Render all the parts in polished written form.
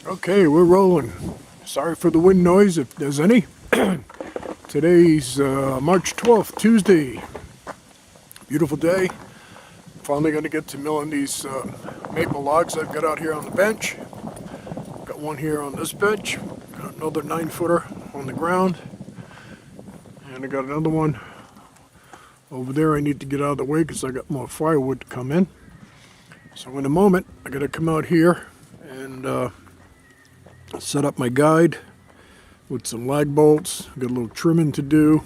Okay, we're rolling. Sorry for the wind noise if there's any. Today's March 12th, Tuesday. Beautiful day. Finally going to get to milling these maple logs I've got out here on the bench. Got one here on this bench. Got another 9-footer on the ground. And I got another one over there I need to get out of the way because I got more firewood to come in. So in a moment, I got to come out here and set up my guide with some lag bolts. Got a little trimming to do.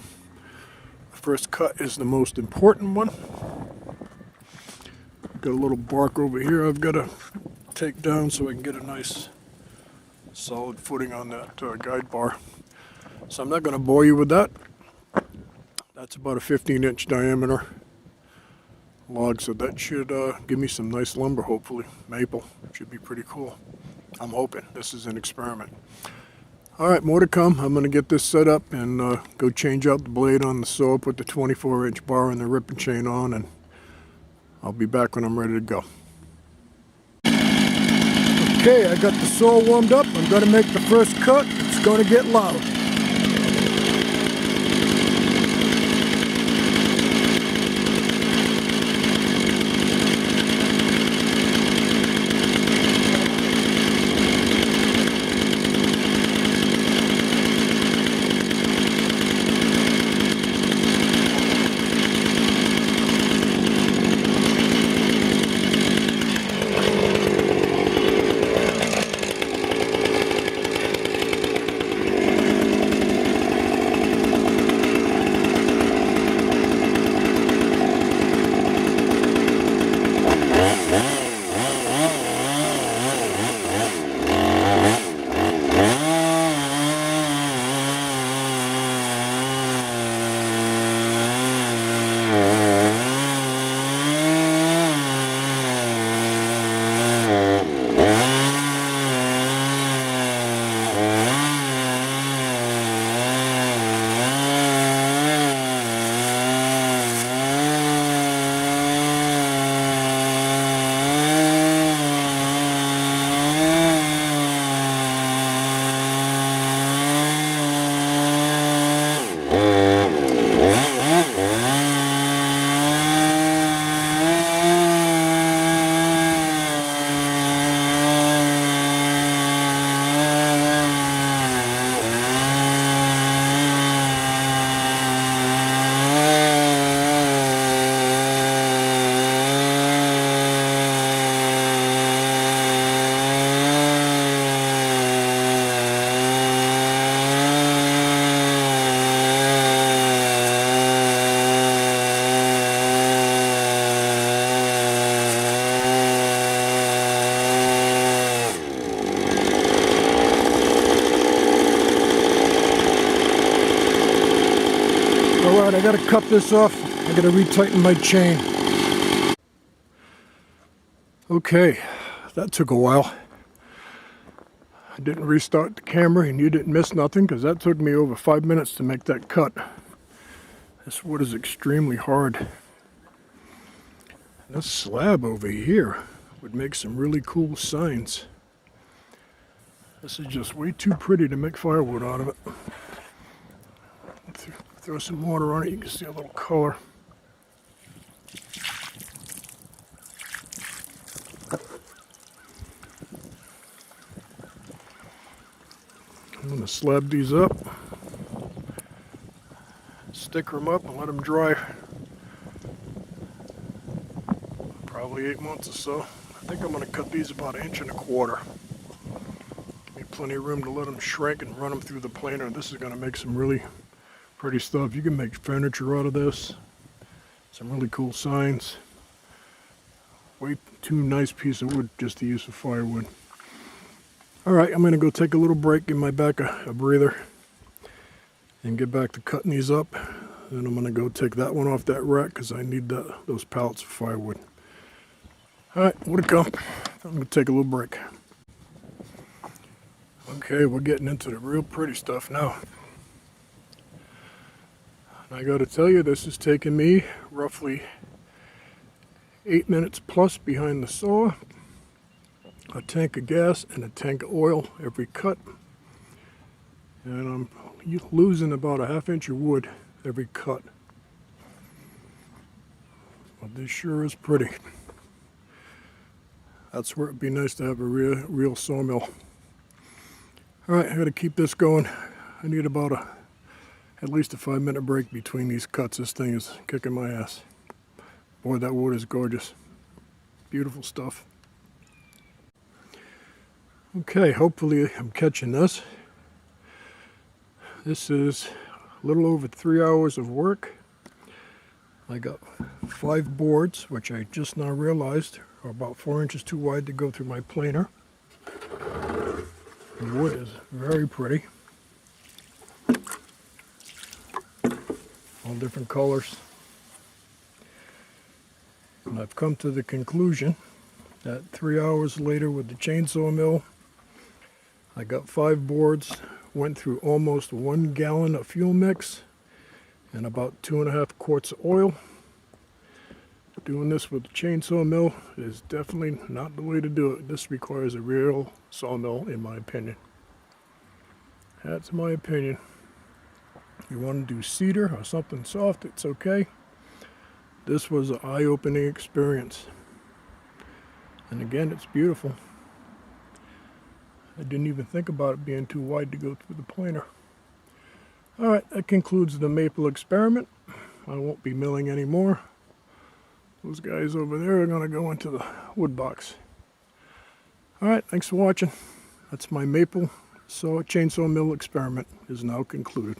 The first cut is the most important one. Got a little bark over here I've got to take down so I can get a nice solid footing on that guide bar. So I'm not going to bore you with that. That's about a 15-inch diameter log, so that should give me some nice lumber, hopefully. Maple should be pretty cool. I'm hoping. This is an experiment. Alright, more to come. I'm going to get this set up and go change out the blade on the saw, put the 24-inch bar and the ripping chain on, and I'll be back when I'm ready to go. Okay, I got the saw warmed up. I'm going to make the first cut. It's going to get loud. Alright, I gotta cut this off. I gotta retighten my chain. Okay, that took a while. I didn't restart the camera and you didn't miss nothing because that took me over 5 minutes to make that cut. This wood is extremely hard. This slab over here would make some really cool signs. This is just way too pretty to make firewood out of it. Throw some water on it, you can see a little color. I'm going to slab these up, sticker them up and let them dry. Probably 8 months or so. I think I'm going to cut these about 1.25 inches. Give me plenty of room to let them shrink and run them through the planer. This is going to make some really pretty stuff. You can make furniture out of this. Some really cool signs. Way too nice piece of wood just to use for firewood. Alright, I'm going to go take a little break, give my back a breather, and get back to cutting these up. Then I'm going to go take that one off that rack because I need those pallets of firewood. Alright, more to come. I'm going to take a little break. Okay, we're getting into the real pretty stuff now. I got to tell you, this has taken me roughly 8 minutes plus behind the saw. a tank of gas and a tank of oil every cut. And I'm losing about a ½ inch of wood every cut. But this sure is pretty. That's where it'd be nice to have a real sawmill. All right, I gotta keep this going. I need about at least a 5-minute break between these cuts. This thing is kicking my ass. Boy, that wood is gorgeous. Beautiful stuff. Okay, hopefully I'm catching this. This is a little over 3 hours of work. I got 5 boards, which I just now realized are about 4 inches too wide to go through my planer. The wood is very pretty. All different colors. And I've come to the conclusion that 3 hours later with the chainsaw mill, I got 5 boards, went through almost 1 gallon of fuel mix and about 2.5 quarts of oil. Doing this with the chainsaw mill is definitely not the way to do it. This requires a real sawmill, in my opinion. That's my opinion. If you want to do cedar or something soft, it's okay. This was an eye-opening experience. And again, it's beautiful. I didn't even think about it being too wide to go through the planer. Alright, that concludes the maple experiment. I won't be milling anymore. Those guys over there are going to go into the wood box. Alright, thanks for watching. That's my maple chainsaw mill experiment is now concluded.